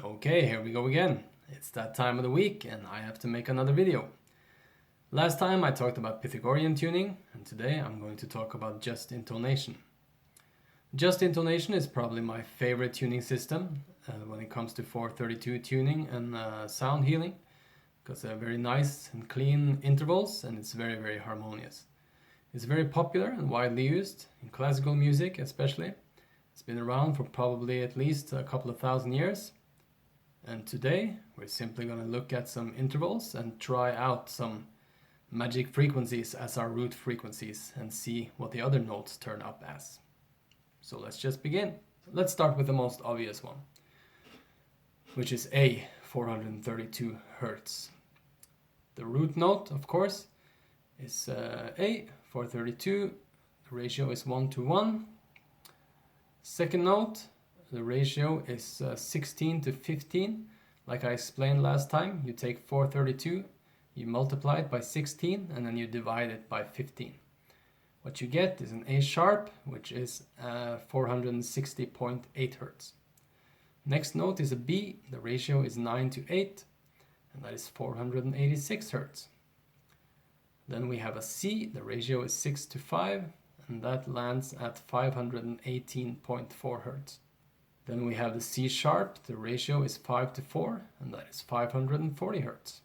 Okay, here we go again. It's that time of the week and I have to make another video. Last time I talked about Pythagorean tuning, and today I'm going to talk about just intonation. Just intonation is probably my favorite tuning system when it comes to 432 tuning and sound healing, because they're very nice and clean intervals and it's very harmonious. It's very popular and widely used in classical music especially. It's been around for probably at least a couple of thousand years. And today we're simply going to look at some intervals and try out some magic frequencies as our root frequencies and see what the other notes turn up as. So let's just begin. Let's start with the most obvious one, which is A, 432 Hertz. The root note, of course, is A, 432. The ratio is 1:1. Second note, the ratio is 16 to 15. Like I explained last time, you take 432, you multiply it by 16, and then you divide it by 15. What you get is an A sharp, which is 460.8 Hertz. Next note is a B, the ratio is 9:8, and that is 486 Hertz. Then we have a C, the ratio is 6:5, and that lands at 518.4 Hertz. Then we have the C sharp, the ratio is 5:4, and that is 540 Hertz.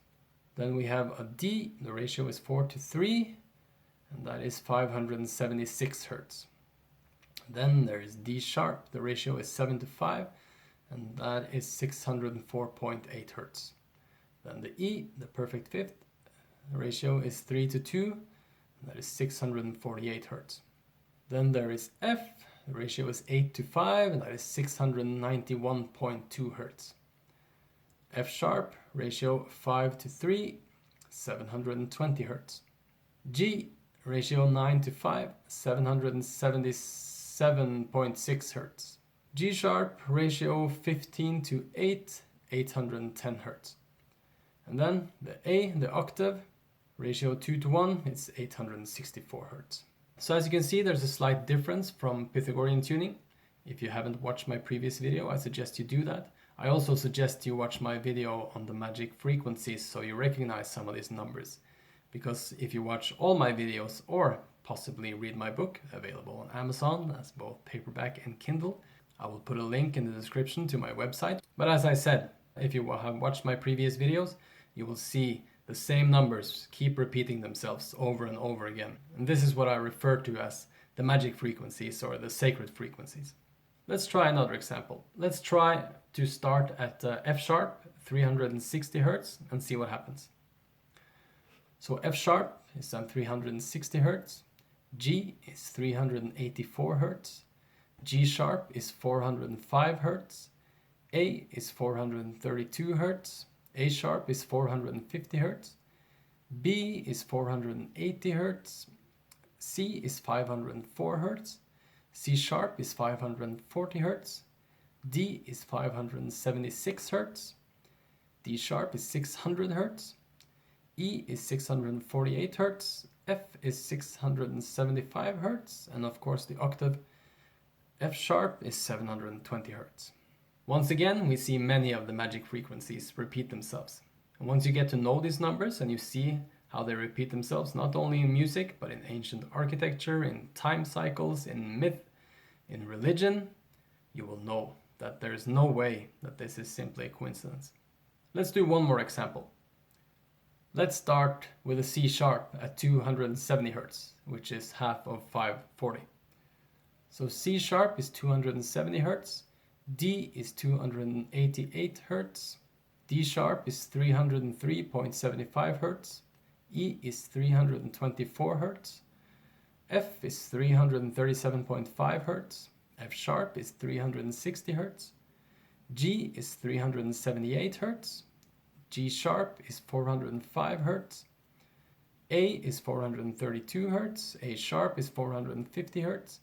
Then we have a D, the ratio is 4:3, and that is 576 Hertz. Then there is D sharp, the ratio is 7:5, and that is 604.8 Hertz. Then the E, the perfect fifth, the ratio is 3:2, and that is 648 Hertz. Then there is F, the ratio is 8:5, and that is 691.2 Hertz. F sharp, ratio 5:3, 720 Hertz. G, ratio 9:5, 777.6 Hertz. G sharp, ratio 15:8, 810 Hertz. And then the A, the octave, ratio 2:1, it's 864 Hertz. So as you can see, there's a slight difference from Pythagorean tuning. If you haven't watched my previous video, I suggest you do that. I also suggest you watch my video on the magic frequencies so you recognize some of these numbers. Because if you watch all my videos or possibly read my book, available on Amazon as both paperback and Kindle, I will put a link in the description to my website. But as I said, if you have watched my previous videos, you will see the same numbers keep repeating themselves over and over again. And this is what I refer to as the magic frequencies or the sacred frequencies. Let's try another example. Let's try to start at F sharp, 360 Hertz, and see what happens. So F sharp is on 360 Hertz, G is 384 Hertz, G sharp is 405 Hertz, A is 432 Hertz, A sharp is 450 Hertz, B is 480 Hertz, C is 504 Hertz, C sharp is 540 Hertz, D is 576 Hertz, D sharp is 600 Hertz, E is 648 Hertz, F is 675 Hertz, and of course the octave F sharp is 720 Hertz. Once again, we see many of the magic frequencies repeat themselves. And once you get to know these numbers and you see how they repeat themselves, not only in music, but in ancient architecture, in time cycles, in myth, in religion, you will know that there is no way that this is simply a coincidence. Let's do one more example. Let's start with a C sharp at 270 Hertz, which is half of 540. So C sharp is 270 Hertz, D is 288 Hertz, D sharp is 303.75 Hertz, E is 324 Hertz, F is 337.5 Hertz, F sharp is 360 Hertz, G is 378 Hertz, G sharp is 405 Hertz, A is 432 Hertz, A sharp is 450 Hertz,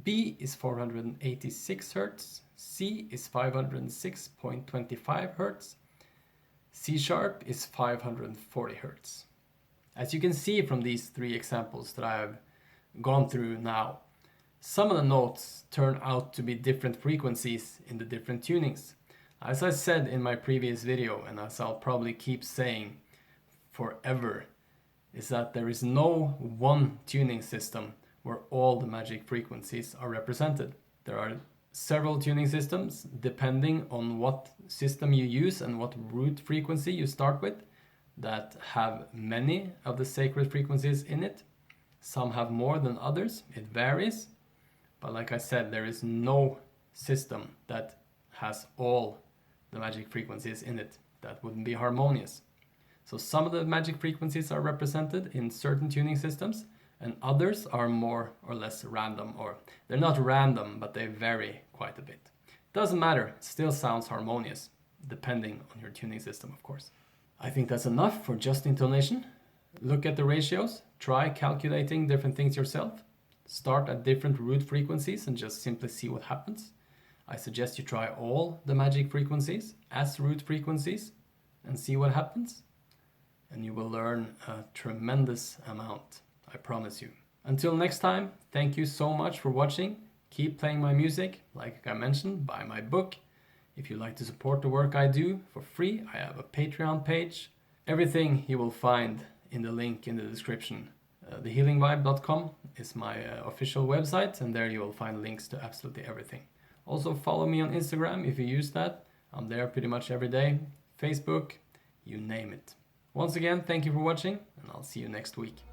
B is 486 Hertz, C is 506.25 Hertz, C sharp is 540 Hertz. As you can see from these three examples that I have gone through now, some of the notes turn out to be different frequencies in the different tunings. As I said in my previous video, and as I'll probably keep saying forever, is that there is no one tuning system where all the magic frequencies are represented. There are several tuning systems depending on what system you use and what root frequency you start with that have many of the sacred frequencies in it. Some have more than others, it varies. But like I said, there is no system that has all the magic frequencies in it. That wouldn't be harmonious. So some of the magic frequencies are represented in certain tuning systems, and others are more or less random, or they're not random, but they vary quite a bit. Doesn't matter, it still sounds harmonious, depending on your tuning system, of course. I think that's enough for just intonation. Look at the ratios, try calculating different things yourself. Start at different root frequencies and just simply see what happens. I suggest you try all the magic frequencies as root frequencies and see what happens. And you will learn a tremendous amount, I promise you. Until next time, thank you so much for watching. Keep playing my music, like I mentioned, buy my book. If you'd like to support the work I do for free, I have a Patreon page. Everything you will find in the link in the description. Thehealingvibe.com is my official website, and there you will find links to absolutely everything. Also follow me on Instagram if you use that. I'm there pretty much every day. Facebook, you name it. Once again, thank you for watching, and I'll see you next week.